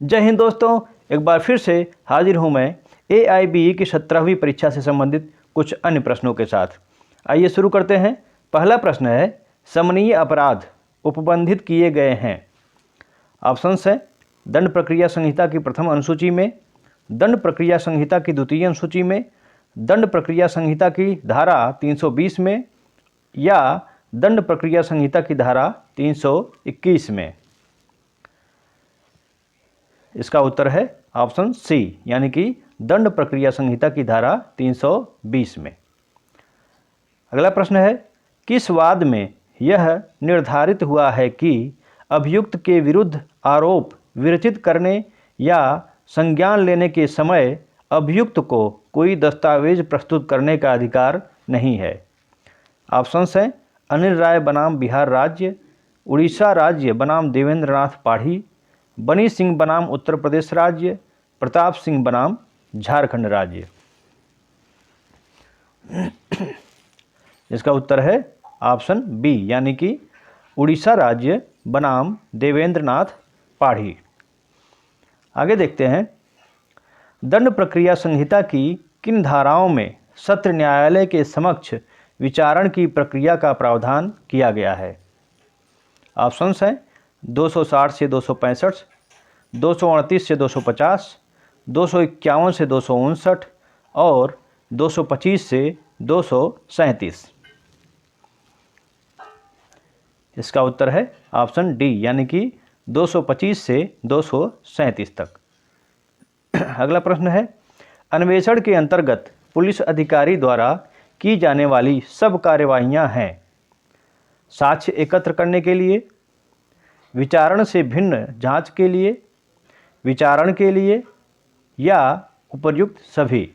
जय हिंद दोस्तों, एक बार फिर से हाजिर हूं मैं AIBE की 17वीं परीक्षा से संबंधित कुछ अन्य प्रश्नों के साथ। आइए शुरू करते हैं। पहला प्रश्न है, समनीय अपराध उपबंधित किए गए हैं। ऑप्शंस हैं दंड प्रक्रिया संहिता की प्रथम अनुसूची में, दंड प्रक्रिया संहिता की द्वितीय अनुसूची में, दंड प्रक्रिया संहिता की धारा 320 में या दंड प्रक्रिया संहिता की धारा 321 में। इसका उत्तर है ऑप्शन सी, यानी कि दंड प्रक्रिया संहिता की धारा 320 में। अगला प्रश्न है, किस वाद में यह निर्धारित हुआ है कि अभियुक्त के विरुद्ध आरोप विरचित करने या संज्ञान लेने के समय अभियुक्त को कोई दस्तावेज प्रस्तुत करने का अधिकार नहीं है। ऑप्शंस हैं अनिल राय बनाम बिहार राज्य, उड़ीसा राज्य बनाम देवेंद्र नाथ पाढ़ी, बनी सिंह बनाम उत्तर प्रदेश राज्य, प्रताप सिंह बनाम झारखंड राज्य। इसका उत्तर है ऑप्शन बी, यानी कि उड़ीसा राज्य बनाम देवेंद्र नाथ पाढ़ी। आगे देखते हैं, दंड प्रक्रिया संहिता की किन धाराओं में सत्र न्यायालय के समक्ष विचारण की प्रक्रिया का प्रावधान किया गया है। ऑप्शंस हैं 260 से 265, 238 से 250, 251 से 259 और 225 से 237। इसका उत्तर है ऑप्शन डी, यानी कि 225 से 237 तक। अगला प्रश्न है, अन्वेषण के अंतर्गत पुलिस अधिकारी द्वारा की जाने वाली सब कार्यवाहियां हैं साक्ष्य एकत्र करने के लिए, विचारण से भिन्न जांच के लिए, विचारण के लिए या उपर्युक्त सभी।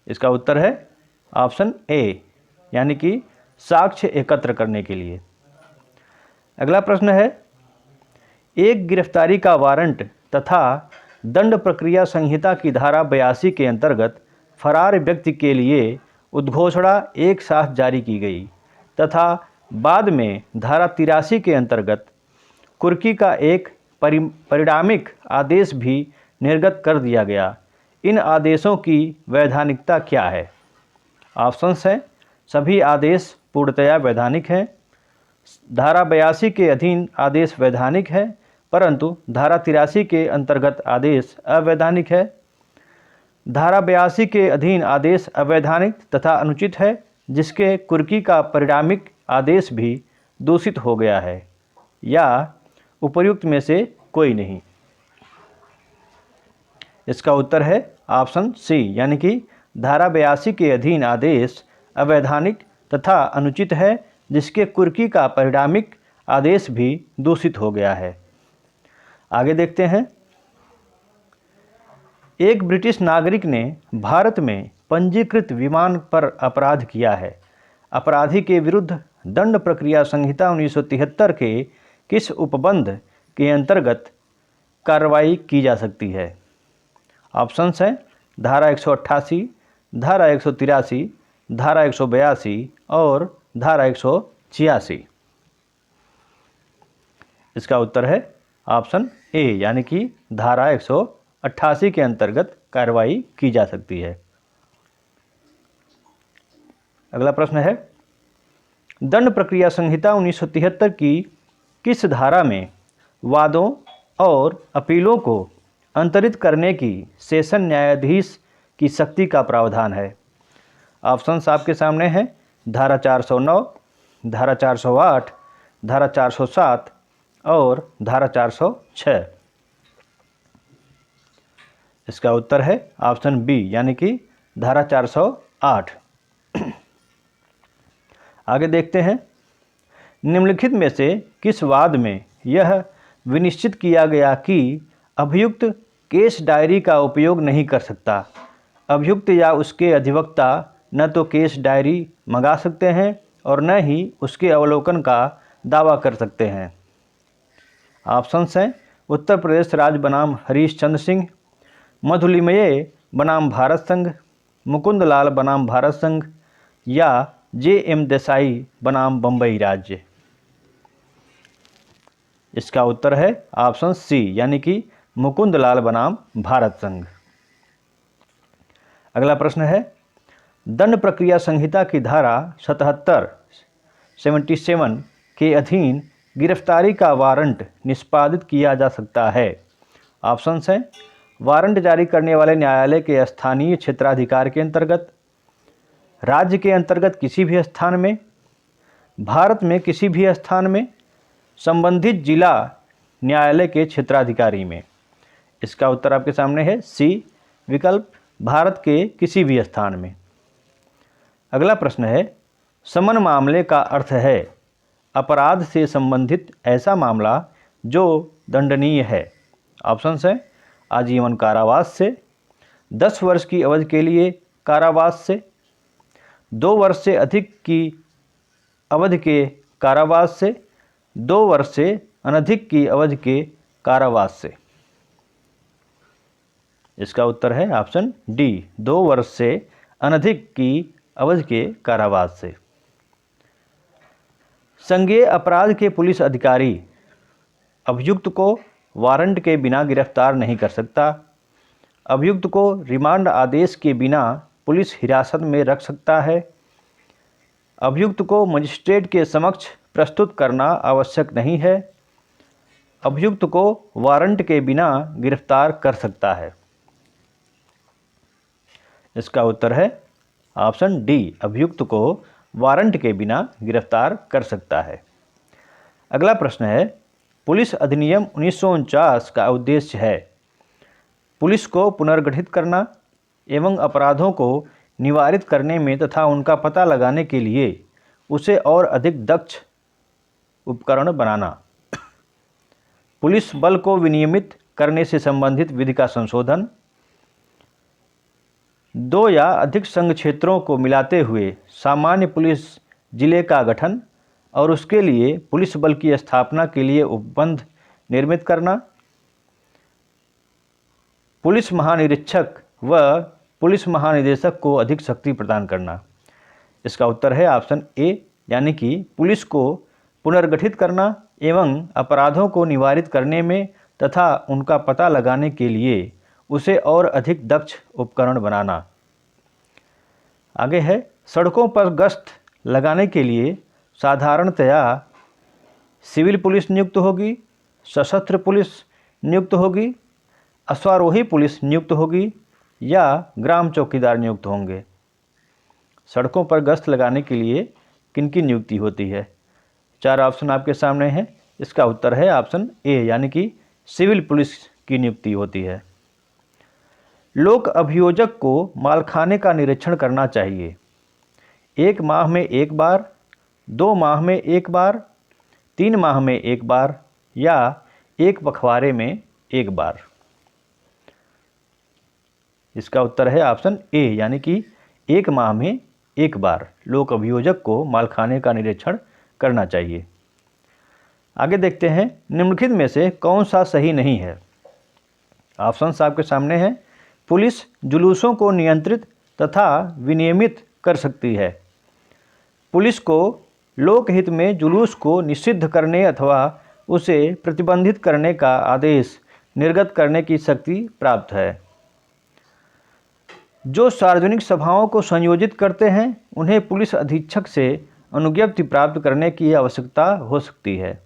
इसका उत्तर है ऑप्शन ए, यानी कि साक्ष्य एकत्र करने के लिए। अगला प्रश्न है, एक गिरफ्तारी का वारंट तथा दंड प्रक्रिया संहिता की धारा 82 के अंतर्गत फरार व्यक्ति के लिए उद्घोषणा एक साथ जारी की गई तथा बाद में धारा 83 के अंतर्गत कुर्की का एक परिणामिक आदेश भी निर्गत कर दिया गया। इन आदेशों की वैधानिकता क्या है। ऑप्शंस हैं सभी आदेश पूर्णतया वैधानिक हैं, धारा 82 के अधीन आदेश वैधानिक है परंतु धारा 83 के अंतर्गत आदेश अवैधानिक है, धारा 82 के अधीन आदेश अवैधानिक तथा अनुचित है जिसके कुर्की का परिणामिक आदेश भी दूषित हो गया है, या उपर्युक्त में से कोई नहीं। इसका उत्तर है ऑप्शन सी, यानी कि धारा 82 के अधीन आदेश अवैधानिक तथा अनुचित है जिसके कुर्की का परिणामिक आदेश भी दूषित हो गया है। आगे देखते हैं, एक ब्रिटिश नागरिक ने भारत में पंजीकृत विमान पर अपराध किया है। अपराधी के विरुद्ध दंड प्रक्रिया संहिता 1973 के किस उपबंध के अंतर्गत कार्रवाई की जा सकती है। ऑप्शंस हैं धारा 188, धारा 183, धारा 182 और धारा 186। इसका उत्तर है ऑप्शन ए, यानी कि धारा 188 के अंतर्गत कार्रवाई की जा सकती है। अगला प्रश्न है, दंड प्रक्रिया संहिता 1973 की किस धारा में वादों और अपीलों को अंतरित करने की सेशन न्यायाधीश की शक्ति का प्रावधान है। ऑप्शंस आपके सामने हैं धारा 409, धारा 408, धारा 407 और धारा 406। इसका उत्तर है ऑप्शन बी, यानी कि धारा 408। आगे देखते हैं, निम्नलिखित में से किस वाद में यह विनिश्चित किया गया कि अभियुक्त केस डायरी का उपयोग नहीं कर सकता। अभियुक्त या उसके अधिवक्ता न तो केस डायरी मंगा सकते हैं और न ही उसके अवलोकन का दावा कर सकते हैं। ऑप्शंस हैं उत्तर प्रदेश राज्य बनाम हरीश चंद्र सिंह, मधुलिमये बनाम भारत संघ, मुकुंद लाल बनाम भारत संघ या JM देसाई बनाम बम्बई राज्य। इसका उत्तर है ऑप्शन सी यानी कि मुकुंद लाल बनाम भारत संघ। अगला प्रश्न है, दंड प्रक्रिया संहिता की धारा 77 के अधीन गिरफ्तारी का वारंट निष्पादित किया जा सकता है। ऑप्शंस हैं, वारंट जारी करने वाले न्यायालय के स्थानीय क्षेत्राधिकार के अंतर्गत, राज्य के अंतर्गत किसी भी स्थान में, भारत में किसी भी स्थान में, संबंधित जिला न्यायालय के क्षेत्राधिकारी में। इसका उत्तर आपके सामने है सी विकल्प, भारत के किसी भी स्थान में। अगला प्रश्न है, समन मामले का अर्थ है अपराध से संबंधित ऐसा मामला जो दंडनीय है। ऑप्शंस हैं, आजीवन कारावास से, 10 वर्ष की अवधि के लिए कारावास से, 2 वर्ष से अधिक की अवधि के कारावास से, 2 वर्ष से अनधिक की अवधि के कारावास से। इसका उत्तर है ऑप्शन डी, 2 वर्ष से अनधिक की अवधि के कारावास से। संज्ञेय अपराध के पुलिस अधिकारी अभियुक्त को वारंट के बिना गिरफ्तार नहीं कर सकता। अभियुक्त को रिमांड आदेश के बिना पुलिस हिरासत में रख सकता है। अभियुक्त को मजिस्ट्रेट के समक्ष प्रस्तुत करना आवश्यक नहीं है। अभियुक्त को वारंट के बिना गिरफ्तार कर सकता है। इसका उत्तर है ऑप्शन डी, अभियुक्त को वारंट के बिना गिरफ्तार कर सकता है। अगला प्रश्न है, पुलिस अधिनियम 1949 का उद्देश्य है पुलिस को पुनर्गठित करना एवं अपराधों को निवारित करने में तथा उनका पता लगाने के लिए उसे और अधिक दक्ष उपकरण बनाना, पुलिस बल को विनियमित करने से संबंधित विधि का संशोधन, 2 या अधिक संघ क्षेत्रों को मिलाते हुए सामान्य पुलिस जिले का गठन और उसके लिए पुलिस बल की स्थापना के लिए उपबंध निर्मित करना, पुलिस महानिरीक्षक व पुलिस महानिदेशक को अधिक शक्ति प्रदान करना। इसका उत्तर है ऑप्शन ए यानी कि पुलिस को पुनर्गठित करना एवं अपराधों को निवारित करने में तथा उनका पता लगाने के लिए उसे और अधिक दक्ष उपकरण बनाना। आगे है, सड़कों पर गश्त लगाने के लिए साधारणतया सिविल पुलिस नियुक्त होगी, सशस्त्र पुलिस नियुक्त होगी, अश्वारोही पुलिस नियुक्त होगी या ग्राम चौकीदार नियुक्त होंगे। सड़कों पर गश्त लगाने के लिए किनकी नियुक्ति होती है? 4 ऑप्शन आपके सामने हैं। इसका उत्तर है ऑप्शन ए यानी कि सिविल पुलिस की नियुक्ति होती है। लोक अभियोजक को मालखाने का निरीक्षण करना चाहिए 1 माह में 1 बार, 2 माह में 1 बार, 3 माह में 1 बार या 1 पखवाड़े में 1 बार। इसका उत्तर है ऑप्शन ए यानी कि 1 माह में 1 बार लोक अभियोजक को मालखाने का निरीक्षण करना चाहिए। आगे देखते हैं, निम्नलिखित में से कौन सा सही नहीं है? ऑप्शंस आपके सामने हैं। पुलिस जुलूसों को नियंत्रित तथा विनियमित कर सकती है। पुलिस को लोकहित में जुलूस को निषिद्ध करने अथवा उसे प्रतिबंधित करने का आदेश निर्गत करने की शक्ति प्राप्त है। जो सार्वजनिक सभाओं को संयोजित करते हैं उन्हें पुलिस अधीक्षक से अनुज्ञप्ति प्राप्त करने की आवश्यकता हो सकती है।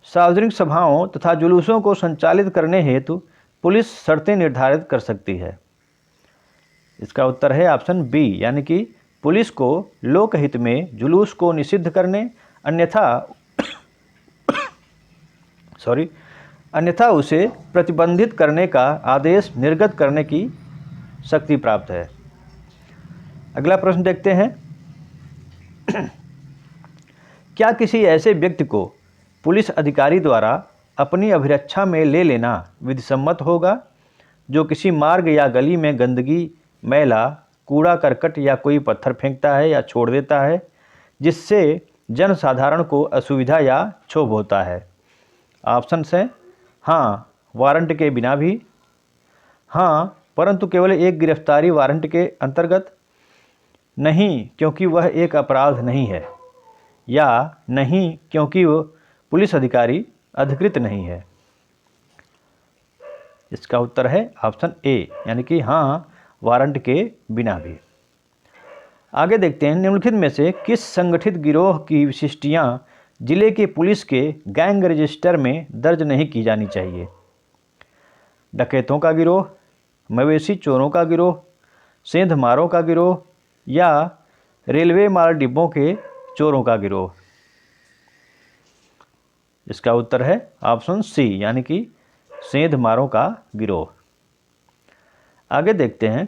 सार्वजनिक सभाओं तथा जुलूसों को संचालित करने हेतु पुलिस शर्तें निर्धारित कर सकती है। इसका उत्तर है ऑप्शन बी यानी कि पुलिस को लोकहित में जुलूस को निषिद्ध करने अन्यथा उसे प्रतिबंधित करने का आदेश निर्गत करने की शक्ति प्राप्त है। अगला प्रश्न देखते हैं। क्या किसी ऐसे व्यक्ति को पुलिस अधिकारी द्वारा अपनी अभिरक्षा में ले लेना विधिसम्मत होगा जो किसी मार्ग या गली में गंदगी, मैला, कूड़ा करकट या कोई पत्थर फेंकता है या छोड़ देता है जिससे जनसाधारण को असुविधा या क्षोभ होता है? ऑप्शंस हैं हाँ, वारंट के बिना भी, हाँ परंतु केवल एक गिरफ्तारी वारंट के अंतर्गत, नहीं क्योंकि वह एक अपराध नहीं है, या नहीं क्योंकि पुलिस अधिकारी अधिकृत नहीं है। इसका उत्तर है ऑप्शन ए, यानी कि हाँ, वारंट के बिना भी। आगे देखते हैं, निम्नलिखित में से किस संगठित गिरोह की विशिष्टियाँ जिले के पुलिस के गैंग रजिस्टर में दर्ज नहीं की जानी चाहिए? डकैतों का गिरोह, मवेशी चोरों का गिरोह, सेंधमारों का गिरोह या रेलवे माल डिब्बों के चोरों का गिरोह? इसका उत्तर है ऑप्शन सी, यानी कि सेंधमारों का गिरोह। आगे देखते हैं,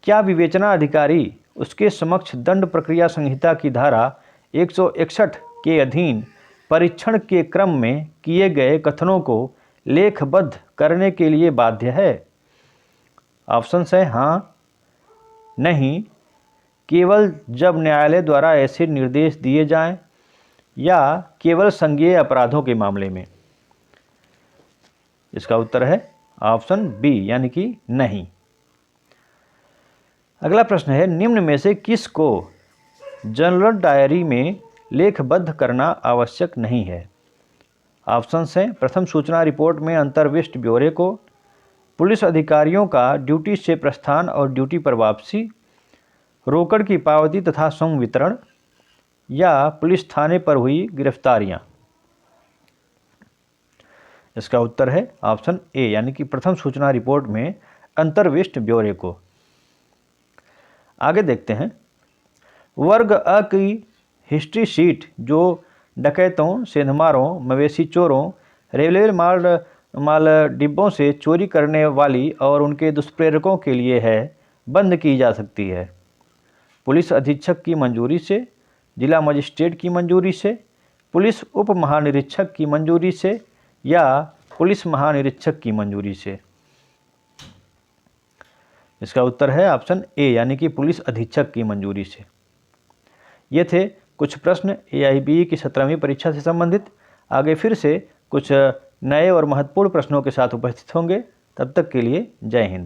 क्या विवेचना अधिकारी उसके समक्ष दंड प्रक्रिया संहिता की धारा 161 के अधीन परीक्षण के क्रम में किए गए कथनों को लेखबद्ध करने के लिए बाध्य है? ऑप्शन है हाँ, नहीं, केवल जब न्यायालय द्वारा ऐसे निर्देश दिए जाएं, या केवल संज्ञेय अपराधों के मामले में? इसका उत्तर है ऑप्शन बी, यानी कि नहीं। अगला प्रश्न है, निम्न में से किस को जनरल डायरी में लेखबद्ध करना आवश्यक नहीं है? ऑप्शन हैं, प्रथम सूचना रिपोर्ट में अंतर्विष्ट ब्यौरे को, पुलिस अधिकारियों का ड्यूटी से प्रस्थान और ड्यूटी पर वापसी, रोकड़ की पावती तथा संवितरण, या पुलिस थाने पर हुई गिरफ्तारियां? इसका उत्तर है ऑप्शन ए, यानी कि प्रथम सूचना रिपोर्ट में अंतर्विष्ट ब्यौरे को। आगे देखते हैं, वर्ग अ की हिस्ट्री शीट जो डकैतों, सेंधमारों, मवेशी चोरों, रेलवे माल डिब्बों से चोरी करने वाली और उनके दुष्प्रेरकों के लिए है, बंद की जा सकती है पुलिस अधीक्षक की मंजूरी से, जिला मजिस्ट्रेट की मंजूरी से, पुलिस उप महानिरीक्षक की मंजूरी से, या पुलिस महानिरीक्षक की मंजूरी से? इसका उत्तर है ऑप्शन ए, यानी कि पुलिस अधीक्षक की मंजूरी से। ये थे कुछ प्रश्न AIBE की 17वीं परीक्षा से संबंधित। आगे फिर से कुछ नए और महत्वपूर्ण प्रश्नों के साथ उपस्थित होंगे। तब तक के लिए जय हिंद।